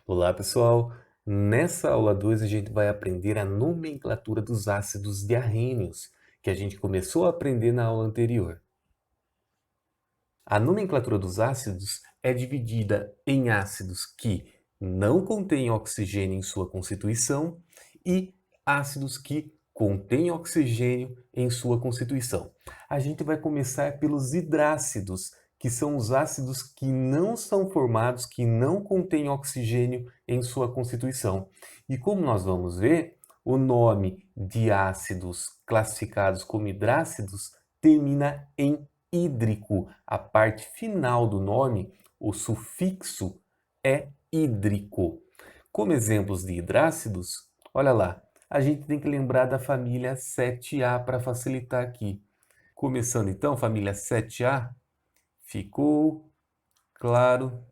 Olá, pessoal! Nessa aula 2 a gente vai aprender a nomenclatura dos ácidos diarrênios, que a gente começou a aprender na aula anterior. A nomenclatura dos ácidos é dividida em ácidos que não contêm oxigênio em sua constituição e ácidos que contêm oxigênio em sua constituição. A gente vai começar pelos hidrácidos, que são os ácidos que não são formados, que não contêm oxigênio em sua constituição. E como nós vamos ver, o nome de ácidos classificados como hidrácidos termina em hídrico. A parte final do nome, o sufixo, é hídrico. Como exemplos de hidrácidos, olha lá, a gente tem que lembrar da família 7A para facilitar aqui. Começando então, família 7A, ficou claro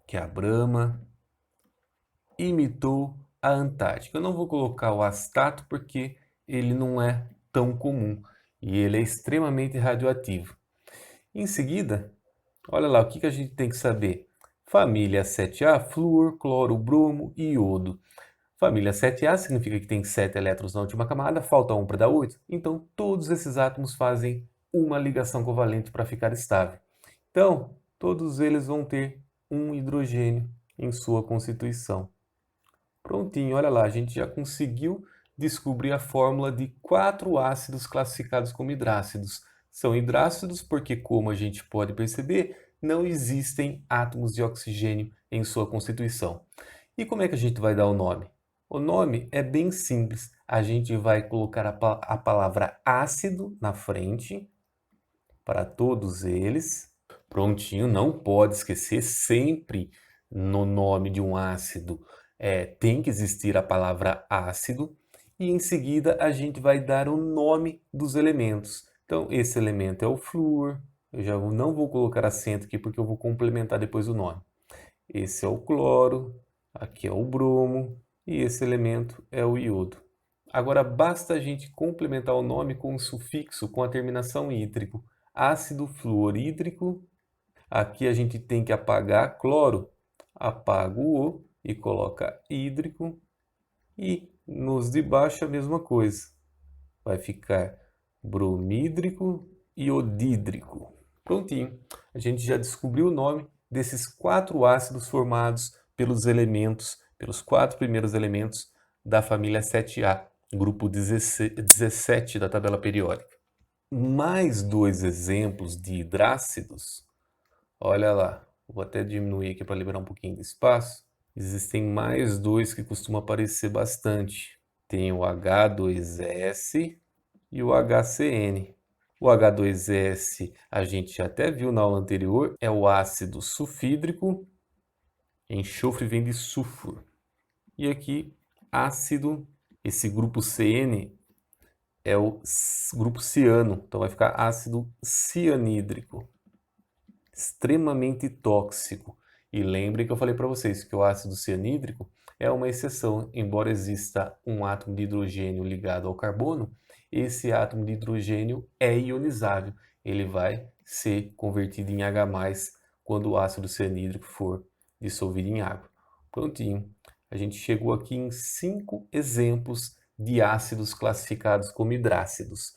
que a Brahma imitou a Antártica. Eu não vou colocar o astato porque ele não é tão comum e ele é extremamente radioativo. Em seguida, olha lá, o que a gente tem que saber? Família 7A, flúor, cloro, bromo e iodo. Família 7A significa que tem 7 elétrons na última camada, falta um para dar 8. Então, todos esses átomos fazem uma ligação covalente para ficar estável. Então, todos eles vão ter um hidrogênio em sua constituição. Prontinho, olha lá, a gente já conseguiu descobrir a fórmula de 4 ácidos classificados como hidrácidos. São hidrácidos porque, como a gente pode perceber, não existem átomos de oxigênio em sua constituição. E como é que a gente vai dar o nome? O nome é bem simples. A gente vai colocar a palavra ácido na frente para todos eles. Prontinho, não pode esquecer sempre no nome de um ácido tem que existir a palavra ácido e em seguida a gente vai dar o nome dos elementos. Então, esse elemento é o flúor, eu já não vou colocar acento aqui porque eu vou complementar depois o nome. Esse é o cloro, aqui é o bromo e esse elemento é o iodo. Agora basta a gente complementar o nome com um sufixo com a terminação hídrico. Ácido fluorídrico. Aqui a gente tem que apagar cloro, apaga o O e coloca hídrico. E nos de baixo a mesma coisa. Vai ficar bromídrico e iodídrico. Prontinho. A gente já descobriu o nome desses 4 ácidos formados pelos elementos, pelos 4 primeiros elementos da família 7A, grupo 17 da tabela periódica. Mais 2 exemplos de hidrácidos. Olha lá, vou até diminuir aqui para liberar um pouquinho de espaço. Existem mais 2 que costumam aparecer bastante. Tem o H2S e o HCN. O H2S a gente já até viu na aula anterior, é o ácido sulfídrico. Enxofre vem de sulfur. E aqui, ácido, esse grupo CN é o grupo ciano, então vai ficar ácido cianídrico. Extremamente tóxico. E lembre que eu falei para vocês que o ácido cianídrico é uma exceção, embora exista um átomo de hidrogênio ligado ao carbono, esse átomo de hidrogênio é ionizável, ele vai ser convertido em H+, quando o ácido cianídrico for dissolvido em água. Prontinho, a gente chegou aqui em 5 exemplos de ácidos classificados como hidrácidos.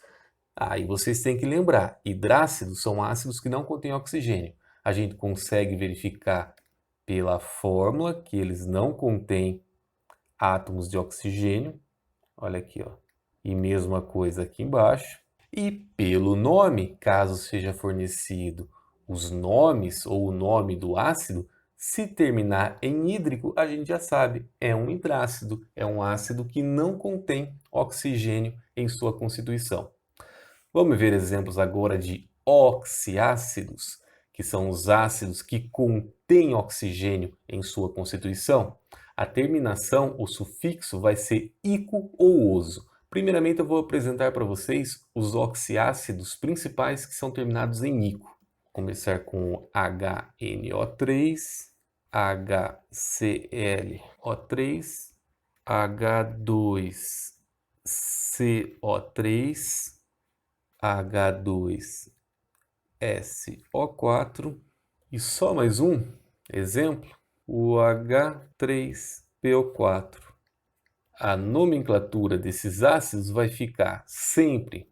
E vocês têm que lembrar, hidrácidos são ácidos que não contêm oxigênio. A gente consegue verificar pela fórmula que eles não contêm átomos de oxigênio. Olha aqui, ó. E mesma coisa aqui embaixo. E pelo nome, caso seja fornecido os nomes ou o nome do ácido, se terminar em hídrico, a gente já sabe, é um hidrácido, é um ácido que não contém oxigênio em sua constituição. Vamos ver exemplos agora de oxiácidos, que são os ácidos que contêm oxigênio em sua constituição. A terminação, o sufixo, vai ser ico ou oso. Primeiramente, eu vou apresentar para vocês os oxiácidos principais que são terminados em ico. Vou começar com HNO3, HClO3, H2CO3, H2SO4 e só mais um exemplo, o H3PO4. A nomenclatura desses ácidos vai ficar sempre,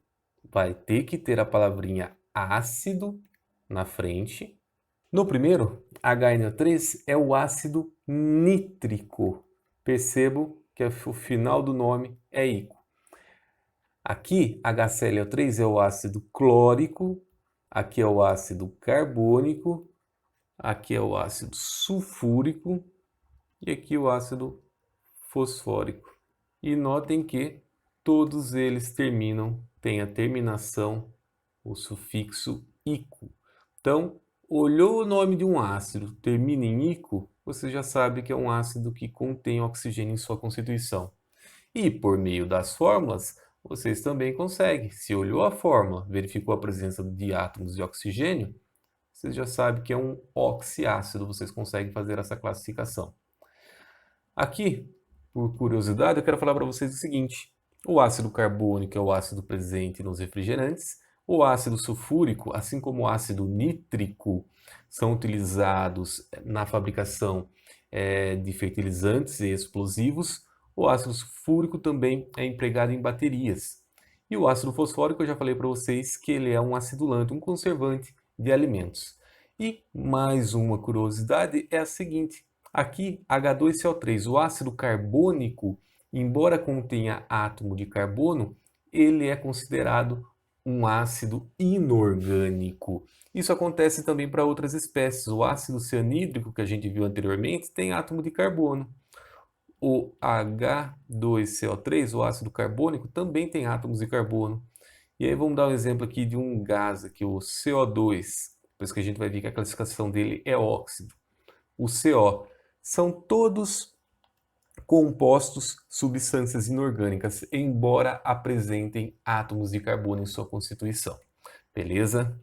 vai ter que ter a palavrinha ácido na frente. No primeiro, HNO3 é o ácido nítrico. Percebo que o final do nome é ico. Aqui, HClO3 é o ácido clórico, aqui é o ácido carbônico, aqui é o ácido sulfúrico e aqui o ácido fosfórico. E notem que todos eles têm a terminação, o sufixo ico. Então, olhou o nome de um ácido, termina em ico, você já sabe que é um ácido que contém oxigênio em sua constituição. E por meio das fórmulas, vocês também conseguem. Se olhou a fórmula, verificou a presença de átomos de oxigênio, vocês já sabem que é um oxiácido, vocês conseguem fazer essa classificação. Aqui, por curiosidade, eu quero falar para vocês o seguinte: o ácido carbônico é o ácido presente nos refrigerantes, o ácido sulfúrico, assim como o ácido nítrico, são utilizados na fabricação de fertilizantes e explosivos. O ácido sulfúrico também é empregado em baterias. E o ácido fosfórico, eu já falei para vocês que ele é um acidulante, um conservante de alimentos. E mais uma curiosidade é a seguinte: aqui, H2CO3, o ácido carbônico, embora contenha átomo de carbono, ele é considerado um ácido inorgânico. Isso acontece também para outras espécies. O ácido cianídrico, que a gente viu anteriormente, tem átomo de carbono. O H2CO3, o ácido carbônico, também tem átomos de carbono. E aí vamos dar um exemplo aqui de um gás, aqui, o CO2. Por isso que a gente vai ver que a classificação dele é óxido. O CO. São todos compostos, substâncias inorgânicas, embora apresentem átomos de carbono em sua constituição. Beleza?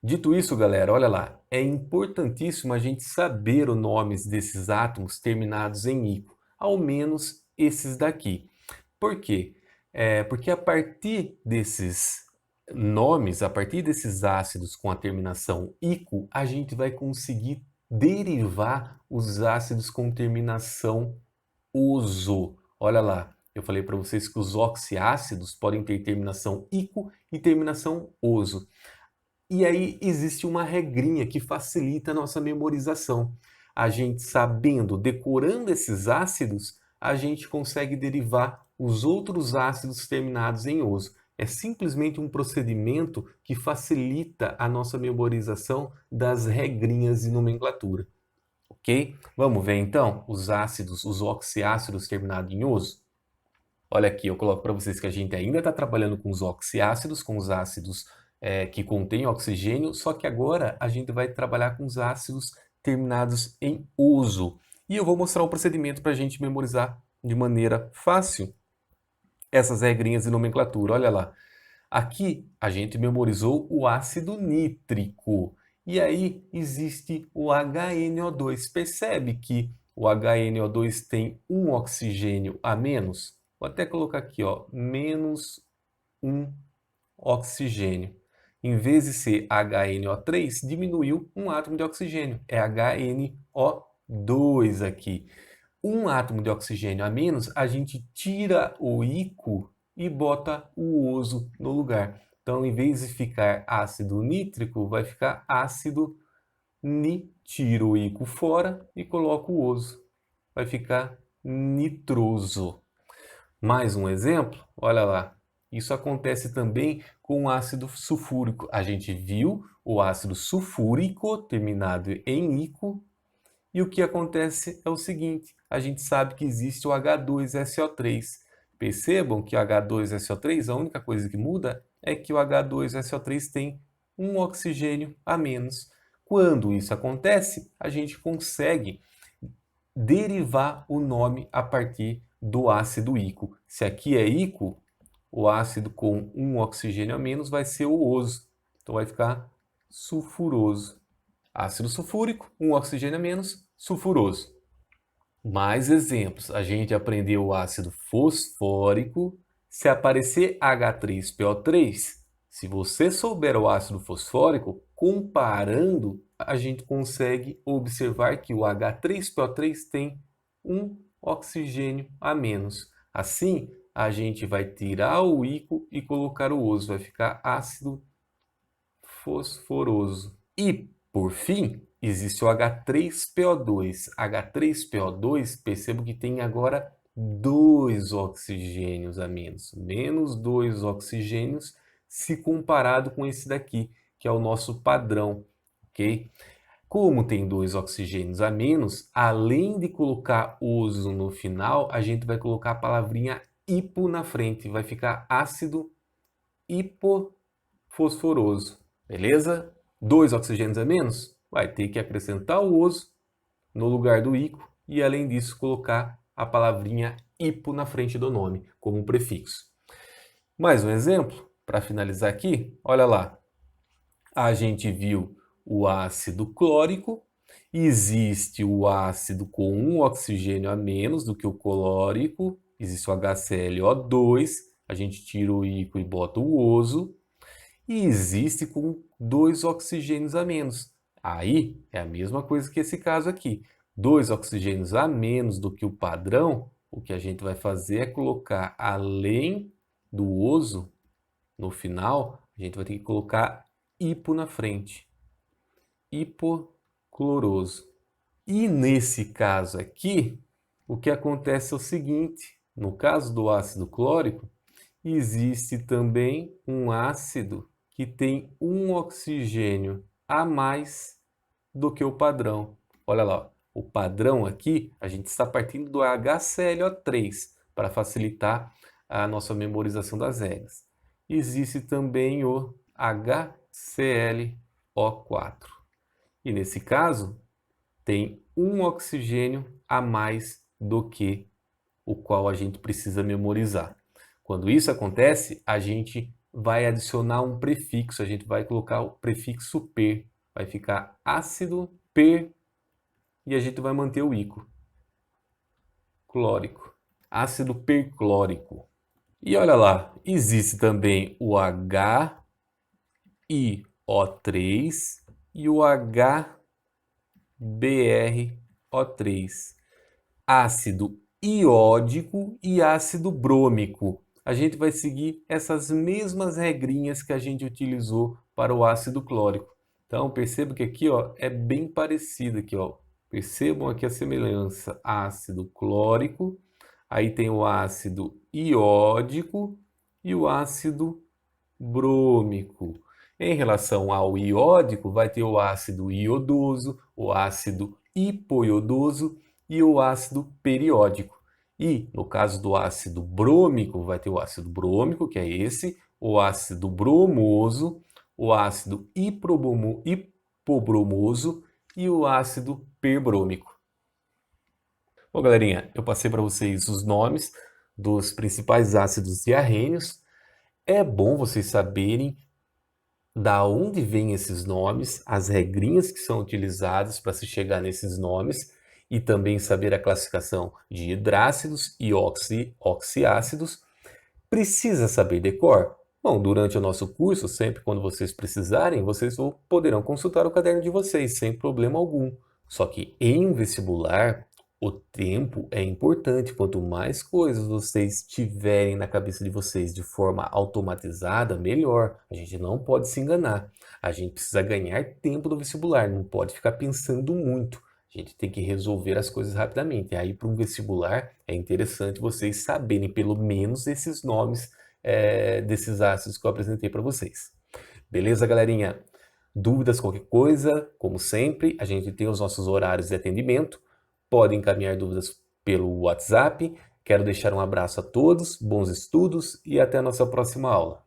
Dito isso, galera, olha lá, é importantíssimo a gente saber os nomes desses átomos terminados em ico, ao menos esses daqui. Por quê? Porque a partir desses nomes, a partir desses ácidos com a terminação ico, a gente vai conseguir derivar os ácidos com terminação oso. Olha lá, eu falei para vocês que os oxiácidos podem ter terminação ico e terminação oso. E aí existe uma regrinha que facilita a nossa memorização. A gente sabendo, decorando esses ácidos, a gente consegue derivar os outros ácidos terminados em oso. É simplesmente um procedimento que facilita a nossa memorização das regrinhas de nomenclatura. Ok? Vamos ver então os ácidos, os oxiácidos terminados em oso? Olha aqui, eu coloco para vocês que a gente ainda está trabalhando com os oxiácidos, com os ácidos que contêm oxigênio, só que agora a gente vai trabalhar com os ácidos terminados em oso. E eu vou mostrar um procedimento para a gente memorizar de maneira fácil essas regrinhas de nomenclatura. Olha lá. Aqui a gente memorizou o ácido nítrico. E aí existe o HNO2. Percebe que o HNO2 tem um oxigênio a menos? Vou até colocar aqui, ó, menos um oxigênio. Em vez de ser HNO3, diminuiu um átomo de oxigênio. É HNO2 aqui. Um átomo de oxigênio a menos, a gente tira o ico e bota o oso no lugar. Então, em vez de ficar ácido nítrico, vai ficar ácido tiro o ico fora e coloco o oso. Vai ficar nitroso. Mais um exemplo? Olha lá. Isso acontece também com o ácido sulfúrico. A gente viu o ácido sulfúrico terminado em ico. E o que acontece é o seguinte, a gente sabe que existe o H2SO3. Percebam que o H2SO3, a única coisa que muda é que o H2SO3 tem um oxigênio a menos. Quando isso acontece, a gente consegue derivar o nome a partir do ácido ico. Se aqui é ico, o ácido com um oxigênio a menos vai ser o oso. Então vai ficar sulfuroso. Ácido sulfúrico, um oxigênio a menos, sulfuroso. Mais exemplos. A gente aprendeu o ácido fosfórico. Se aparecer H3PO3, se você souber o ácido fosfórico, comparando, a gente consegue observar que o H3PO3 tem um oxigênio a menos. Assim, a gente vai tirar o íquo e colocar o oso, vai ficar ácido fosforoso. E, por fim, existe o H3PO2. H3PO2, percebo que tem agora 2 oxigênios a menos. Menos 2 oxigênios se comparado com esse daqui, que é o nosso padrão, ok? Como tem 2 oxigênios a menos, além de colocar oso no final, a gente vai colocar a palavrinha hipo na frente. Vai ficar ácido hipofosforoso. Beleza? 2 oxigênios a menos? Vai ter que acrescentar o oso no lugar do íquo e, além disso, colocar a palavrinha hipo na frente do nome, como prefixo. Mais um exemplo, para finalizar aqui, olha lá. A gente viu o ácido clórico, existe o ácido com um oxigênio a menos do que o clórico, existe o HClO2, a gente tira o íquo e bota o oso, e existe com 2 oxigênios a menos. Aí é a mesma coisa que esse caso aqui. 2 oxigênios a menos do que o padrão, o que a gente vai fazer é colocar, além do oso, no final, a gente vai ter que colocar hipo na frente. Hipocloroso. E nesse caso aqui, o que acontece é o seguinte: no caso do ácido clórico, existe também um ácido que tem um oxigênio a mais do que o padrão. Olha lá, o padrão aqui, a gente está partindo do HClO3 para facilitar a nossa memorização das regras. Existe também o HClO4. E nesse caso, tem um oxigênio a mais do que o qual a gente precisa memorizar. Quando isso acontece, a gente vai adicionar um prefixo, a gente vai colocar o prefixo per, vai ficar ácido per e a gente vai manter o íquo. Clórico, ácido perclórico. E olha lá, existe também o HiO3 e o HBrO3. Ácido iódico e ácido brômico. A gente vai seguir essas mesmas regrinhas que a gente utilizou para o ácido clórico. Então, perceba que aqui ó, é bem parecido. Aqui, ó. Percebam aqui a semelhança. Ácido clórico, aí tem o ácido iódico e o ácido brômico. Em relação ao iódico, vai ter o ácido iodoso, o ácido hipoiodoso e o ácido periódico. E no caso do ácido brômico, vai ter o ácido brômico, que é esse, o ácido bromoso, o ácido hipobromoso e o ácido perbrômico. Bom, galerinha, eu passei para vocês os nomes dos principais ácidos diarrênios. É bom vocês saberem da onde vêm esses nomes, as regrinhas que são utilizadas para se chegar nesses nomes e também saber a classificação de hidrácidos e oxiácidos. Precisa saber decor? Bom, durante o nosso curso, sempre quando vocês precisarem, vocês poderão consultar o caderno de vocês sem problema algum. Só que em vestibular, o tempo é importante. Quanto mais coisas vocês tiverem na cabeça de vocês de forma automatizada, melhor. A gente não pode se enganar. A gente precisa ganhar tempo do vestibular, não pode ficar pensando muito. A gente tem que resolver as coisas rapidamente. E aí, para um vestibular, é interessante vocês saberem pelo menos esses nomes desses ácidos que eu apresentei para vocês. Beleza, galerinha? Dúvidas, qualquer coisa, como sempre, a gente tem os nossos horários de atendimento. Podem encaminhar dúvidas pelo WhatsApp. Quero deixar um abraço a todos, bons estudos e até a nossa próxima aula.